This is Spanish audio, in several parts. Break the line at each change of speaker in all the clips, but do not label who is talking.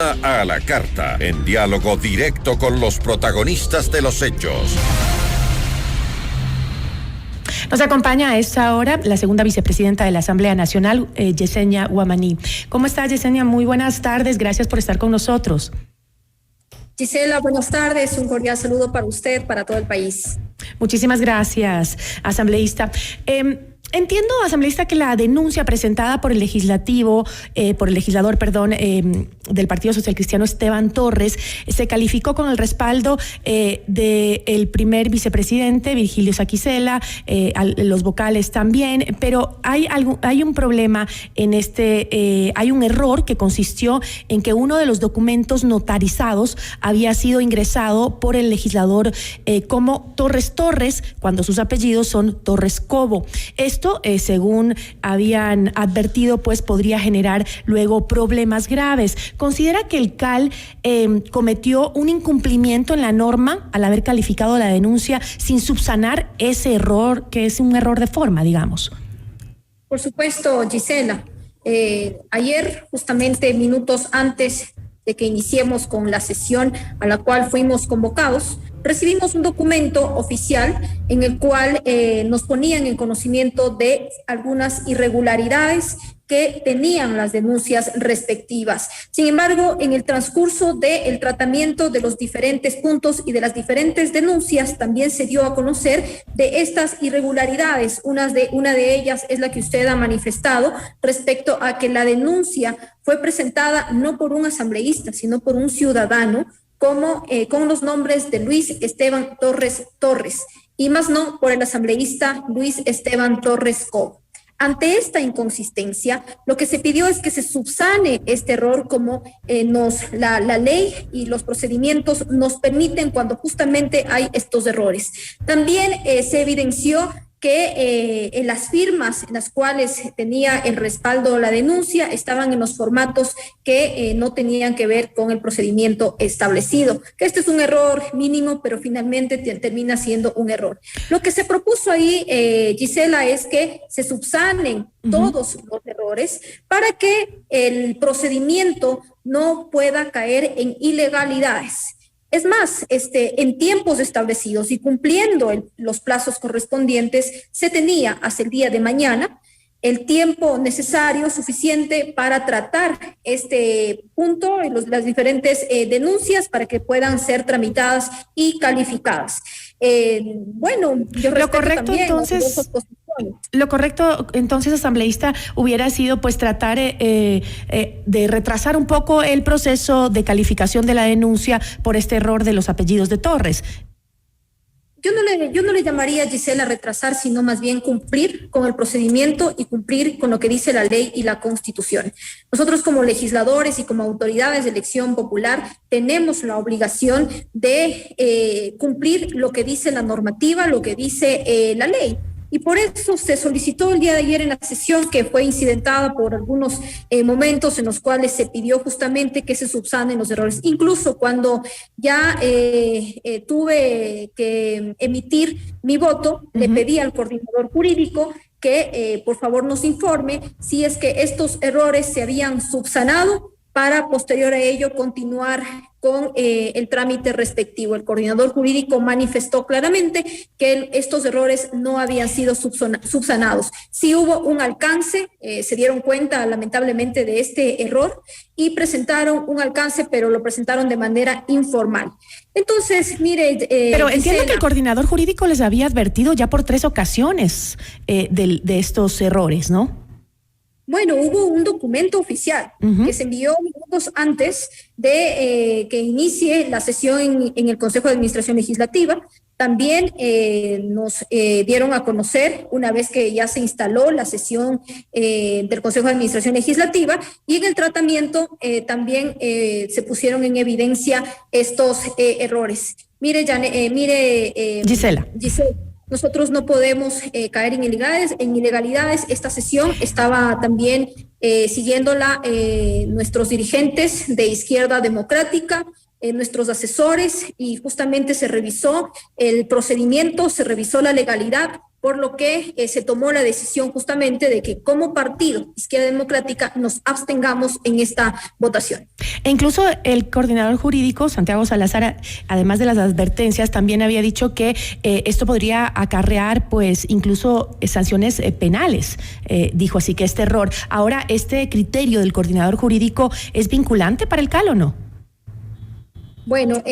A la carta, en diálogo directo con los protagonistas de los hechos.
Nos acompaña a esta hora la segunda vicepresidenta de la Asamblea Nacional, Yesenia Guamaní. ¿Cómo está, Yesenia? Muy buenas tardes, gracias por estar con nosotros.
Gisela, buenas tardes, un cordial saludo para usted, para todo el país.
Muchísimas gracias, asambleísta. Entiendo, asambleísta, que la denuncia presentada por el legislador, del Partido Social Cristiano, Esteban Torres, se calificó con el respaldo del primer vicepresidente, Virgilio Saquicela, los vocales también, pero hay un problema en hay un error que consistió en que uno de los documentos notarizados había sido ingresado por el legislador como Torres Torres, cuando sus apellidos son Torres Cobo. Esto, según habían advertido, pues podría generar luego problemas graves. ¿Considera que el CAL cometió un incumplimiento en la norma al haber calificado la denuncia sin subsanar ese error, que es un error de forma, digamos?
Por supuesto, Gisela. Ayer, justamente minutos antes de que iniciemos con la sesión a la cual fuimos convocados, recibimos un documento oficial en el cual nos ponían en conocimiento de algunas irregularidades que tenían las denuncias respectivas. Sin embargo, en el transcurso del tratamiento de los diferentes puntos y de las diferentes denuncias, también se dio a conocer de estas irregularidades. Una de ellas es la que usted ha manifestado respecto a que la denuncia fue presentada no por un asambleísta, sino por un ciudadano, con los nombres de Luis Esteban Torres Torres, y más no por el asambleísta Luis Esteban Torres Cobo. Ante esta inconsistencia, lo que se pidió es que se subsane este error como la ley y los procedimientos nos permiten cuando justamente hay estos errores. También se evidenció que las firmas en las cuales tenía el respaldo la denuncia estaban en los formatos que no tenían que ver con el procedimiento establecido. Que este es un error mínimo, pero finalmente termina siendo un error. Lo que se propuso ahí, Gisela, es que se subsanen todos los errores para que el procedimiento no pueda caer en ilegalidades. Es más, en tiempos establecidos y cumpliendo los plazos correspondientes, se tenía hasta el día de mañana el tiempo necesario, suficiente para tratar este punto y las diferentes denuncias para que puedan ser tramitadas y calificadas. Yo respeto también las dos posiciones.
Lo correcto, entonces, asambleísta, hubiera sido pues tratar de retrasar un poco el proceso de calificación de la denuncia por este error de los apellidos de Torres.
Yo no le llamaría, Gisela, retrasar, sino más bien cumplir con el procedimiento y cumplir con lo que dice la ley y la Constitución. Nosotros como legisladores y como autoridades de elección popular tenemos la obligación de cumplir lo que dice la normativa, lo que dice la ley. Y por eso se solicitó el día de ayer en la sesión, que fue incidentada por algunos momentos en los cuales se pidió justamente que se subsanen los errores. Incluso cuando ya tuve que emitir mi voto, le pedí al coordinador jurídico que por favor nos informe si es que estos errores se habían subsanado para posterior a ello continuar con el trámite respectivo. El coordinador jurídico manifestó claramente que estos errores no habían sido subsanados. Sí hubo un alcance, se dieron cuenta lamentablemente de este error y presentaron un alcance, pero lo presentaron de manera informal. Entonces, mire...
pero entiendo que el coordinador jurídico les había advertido ya por 3 ocasiones de estos errores, ¿no?
Bueno, hubo un documento oficial que se envió minutos antes de que inicie la sesión en el Consejo de Administración Legislativa. También nos dieron a conocer una vez que ya se instaló la sesión del Consejo de Administración Legislativa, y en el tratamiento también se pusieron en evidencia estos errores. Mire,
Gisela.
Nosotros no podemos caer en ilegalidades. Esta sesión estaba también siguiéndola nuestros dirigentes de Izquierda Democrática, nuestros asesores, y justamente se revisó el procedimiento, se revisó la legalidad por lo que se tomó la decisión justamente de que como partido Izquierda Democrática nos abstengamos en esta votación.
E incluso el coordinador jurídico, Santiago Salazar, además de las advertencias, también había dicho que esto podría acarrear pues incluso sanciones penales, dijo, así que este error. Ahora, ¿este criterio del coordinador jurídico es vinculante para el CAL o no?
Bueno,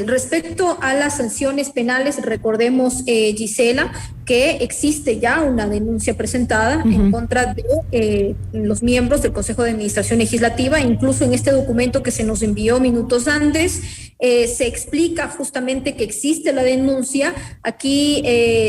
respecto a las sanciones penales, recordemos, Gisela, que existe ya una denuncia presentada en contra de los miembros del Consejo de Administración Legislativa. Incluso en este documento que se nos envió minutos antes, se explica justamente que existe la denuncia. Aquí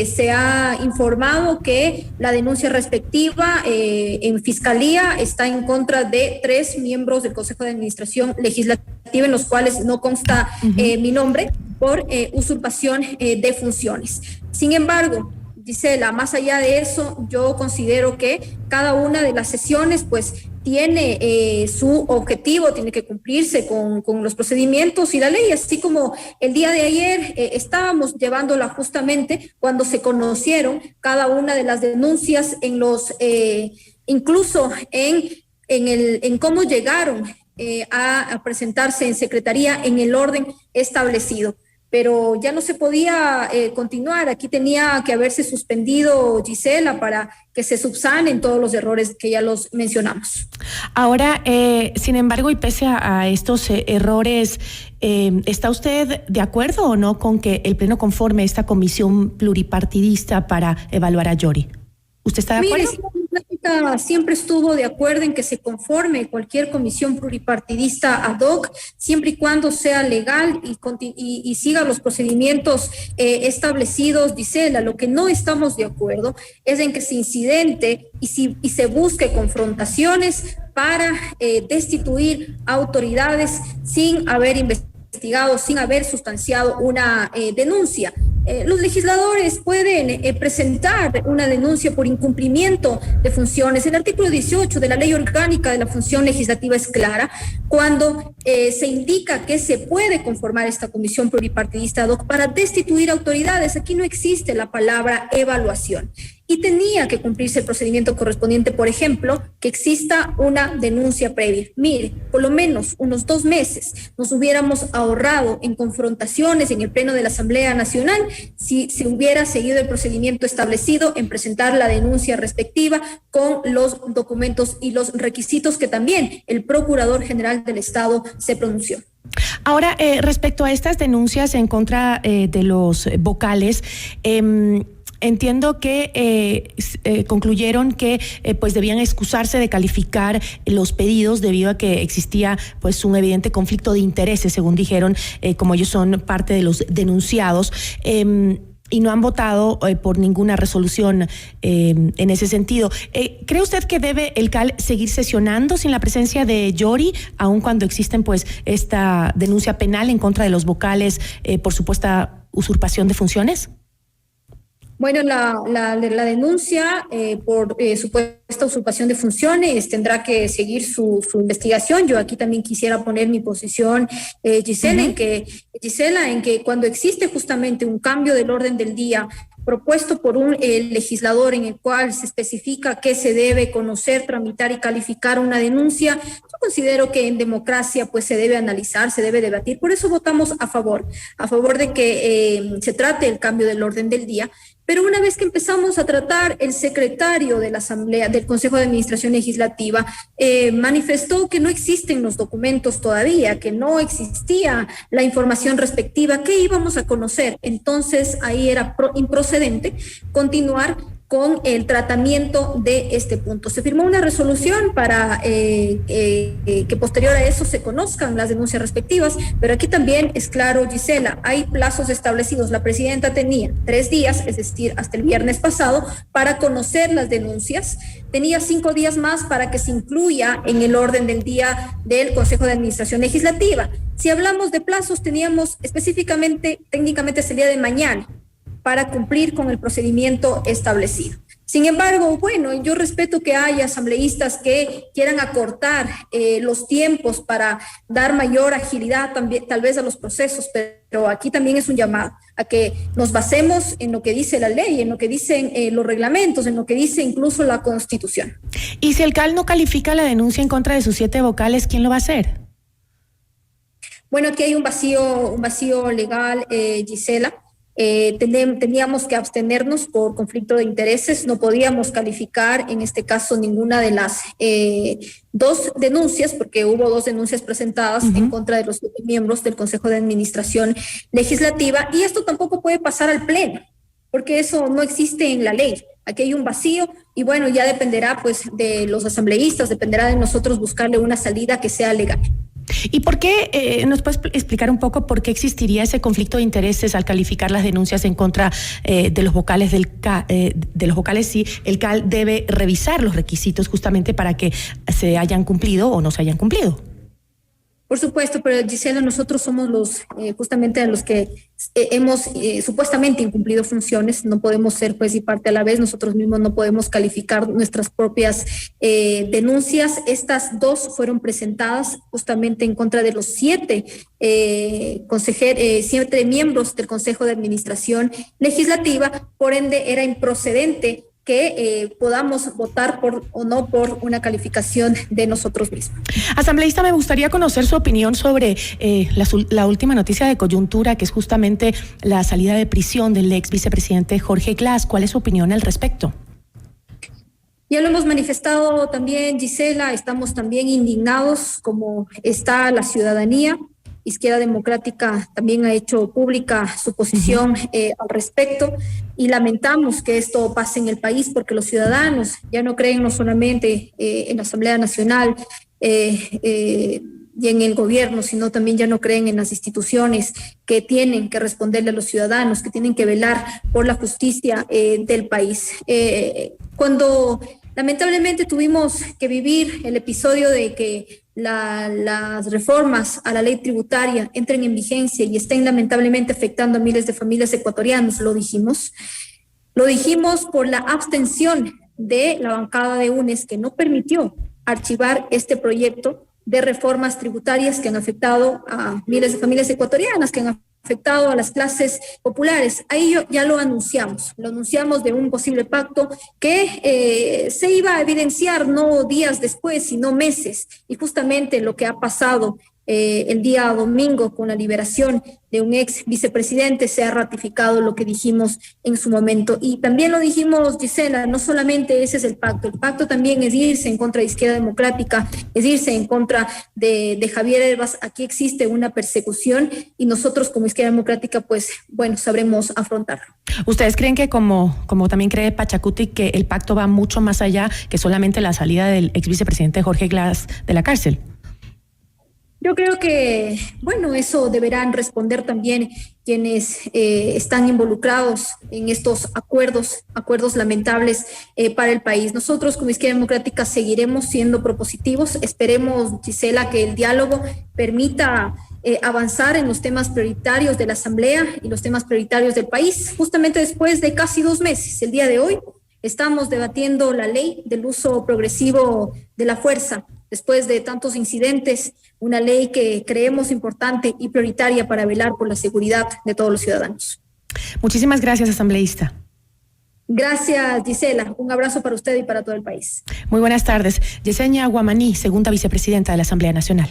se ha informado que la denuncia respectiva en Fiscalía está en contra de 3 miembros del Consejo de Administración Legislativa, en los cuales no consta mi nombre, por usurpación de funciones. Sin embargo, Gisela, más allá de eso, yo considero que cada una de las sesiones pues tiene su objetivo, tiene que cumplirse con los procedimientos y la ley, así como el día de ayer estábamos llevándola justamente cuando se conocieron cada una de las denuncias en los, incluso en cómo llegaron a presentarse en secretaría en el orden establecido. Pero ya no se podía continuar. Aquí tenía que haberse suspendido, Gisela, para que se subsanen todos los errores que ya los mencionamos.
Ahora, sin embargo, y pese a estos errores, ¿está usted de acuerdo o no con que el Pleno conforme esta comisión pluripartidista para evaluar a Yori? ¿Usted está de acuerdo?
Siempre estuvo de acuerdo en que se conforme cualquier comisión pluripartidista ad hoc, siempre y cuando sea legal y siga los procedimientos establecidos, Gisela. Lo que no estamos de acuerdo es en que se incidente y se busque confrontaciones para destituir autoridades sin haber investigado, sin haber sustanciado una denuncia. Los legisladores pueden presentar una denuncia por incumplimiento de funciones. El artículo 18 de la Ley Orgánica de la Función Legislativa es clara cuando se indica que se puede conformar esta comisión pluripartidista ad hoc para destituir autoridades. Aquí no existe la palabra evaluación. Y tenía que cumplirse el procedimiento correspondiente, por ejemplo, que exista una denuncia previa. Mire, por lo menos unos 2 meses nos hubiéramos ahorrado en confrontaciones en el Pleno de la Asamblea Nacional si se hubiera seguido el procedimiento establecido en presentar la denuncia respectiva con los documentos y los requisitos que también el Procurador General del Estado se pronunció.
Ahora, respecto a estas denuncias en contra de los vocales, entiendo que concluyeron que pues debían excusarse de calificar los pedidos debido a que existía pues un evidente conflicto de intereses, según dijeron, como ellos son parte de los denunciados. Y no han votado por ninguna resolución en ese sentido. ¿Cree usted que debe el CAL seguir sesionando sin la presencia de Yori, aun cuando existen pues esta denuncia penal en contra de los vocales por supuesta usurpación de funciones?
Bueno, la denuncia por supuesta usurpación de funciones tendrá que seguir su investigación. Yo aquí también quisiera poner mi posición, Gisela, en que cuando existe justamente un cambio del orden del día propuesto por un legislador en el cual se especifica que se debe conocer, tramitar y calificar una denuncia, yo considero que en democracia pues se debe analizar, se debe debatir. Por eso votamos a favor de que se trate el cambio del orden del día. Pero una vez que empezamos a tratar, el secretario de la Asamblea, del Consejo de Administración Legislativa, manifestó que no existen los documentos todavía, que no existía la información respectiva, que íbamos a conocer. Entonces ahí era improcedente continuar con el tratamiento de este punto. Se firmó una resolución para que posterior a eso se conozcan las denuncias respectivas, pero aquí también es claro, Gisela, hay plazos establecidos. La presidenta tenía 3 días, es decir, hasta el viernes pasado, para conocer las denuncias. Tenía 5 días más para que se incluya en el orden del día del Consejo de Administración Legislativa. Si hablamos de plazos, teníamos específicamente, técnicamente es el día de mañana, para cumplir con el procedimiento establecido. Sin embargo, bueno, yo respeto que haya asambleístas que quieran acortar los tiempos para dar mayor agilidad también, tal vez a los procesos, pero aquí también es un llamado a que nos basemos en lo que dice la ley, en lo que dicen los reglamentos, en lo que dice incluso la Constitución.
Y si el CAL no califica la denuncia en contra de sus 7 vocales, ¿quién lo va a hacer?
Bueno, aquí hay un vacío legal, Gisela. Teníamos que abstenernos por conflicto de intereses, no podíamos calificar en este caso ninguna de las 2 denuncias, porque hubo 2 denuncias presentadas en contra de los 7 miembros del Consejo de Administración Legislativa, y esto tampoco puede pasar al Pleno, porque eso no existe en la ley. Aquí hay un vacío y bueno, ya dependerá pues de los asambleístas, dependerá de nosotros buscarle una salida que sea legal.
¿Y por qué, nos puedes explicar un poco por qué existiría ese conflicto de intereses al calificar las denuncias en contra de los vocales de los vocales, si el CAL debe revisar los requisitos justamente para que se hayan cumplido o no se hayan cumplido?
Por supuesto, pero Gisela, nosotros somos justamente los que hemos supuestamente incumplido funciones. No podemos ser juez y parte a la vez. Nosotros mismos no podemos calificar nuestras propias denuncias. Estas 2 fueron presentadas justamente en contra de los 7 miembros del Consejo de Administración Legislativa. Por ende, era improcedente que podamos votar por o no por una calificación de nosotros mismos.
Asambleísta, me gustaría conocer su opinión sobre la última noticia de coyuntura, que es justamente la salida de prisión del ex vicepresidente Jorge Glass. ¿Cuál es su opinión al respecto?
Ya lo hemos manifestado también, Gisela, estamos también indignados como está la ciudadanía. Izquierda Democrática también ha hecho pública su posición al respecto y lamentamos que esto pase en el país porque los ciudadanos ya no creen no solamente en la Asamblea Nacional y en el gobierno, sino también ya no creen en las instituciones que tienen que responderle a los ciudadanos, que tienen que velar por la justicia del país. Cuando lamentablemente tuvimos que vivir el episodio de que las reformas a la ley tributaria entren en vigencia y estén lamentablemente afectando a miles de familias ecuatorianas, lo dijimos por la abstención de la bancada de UNES, que no permitió archivar este proyecto de reformas tributarias que han afectado a miles de familias ecuatorianas, que han afectado a las clases populares. Ahí ya lo anunciamos de un posible pacto que se iba a evidenciar no días después, sino meses, y justamente lo que ha pasado el día domingo con la liberación de un ex vicepresidente se ha ratificado lo que dijimos en su momento. Y también lo dijimos, Gisela, no solamente ese es el pacto también es irse en contra de Izquierda Democrática, es irse en contra de Javier Herbas. Aquí existe una persecución y nosotros como Izquierda Democrática, pues bueno, sabremos afrontarlo.
¿Ustedes creen que como también cree Pachacuti, que el pacto va mucho más allá que solamente la salida del ex vicepresidente Jorge Glass de la cárcel?
Yo creo que, bueno, eso deberán responder también quienes están involucrados en estos acuerdos lamentables para el país. Nosotros como Izquierda Democrática seguiremos siendo propositivos. Esperemos, Gisela, que el diálogo permita avanzar en los temas prioritarios de la Asamblea y los temas prioritarios del país. Justamente después de casi 2 meses, el día de hoy, estamos debatiendo la ley del uso progresivo de la fuerza. Después de tantos incidentes, una ley que creemos importante y prioritaria para velar por la seguridad de todos los ciudadanos.
Muchísimas gracias, asambleísta.
Gracias, Gisela. Un abrazo para usted y para todo el país.
Muy buenas tardes. Yesenia Guamaní, segunda vicepresidenta de la Asamblea Nacional.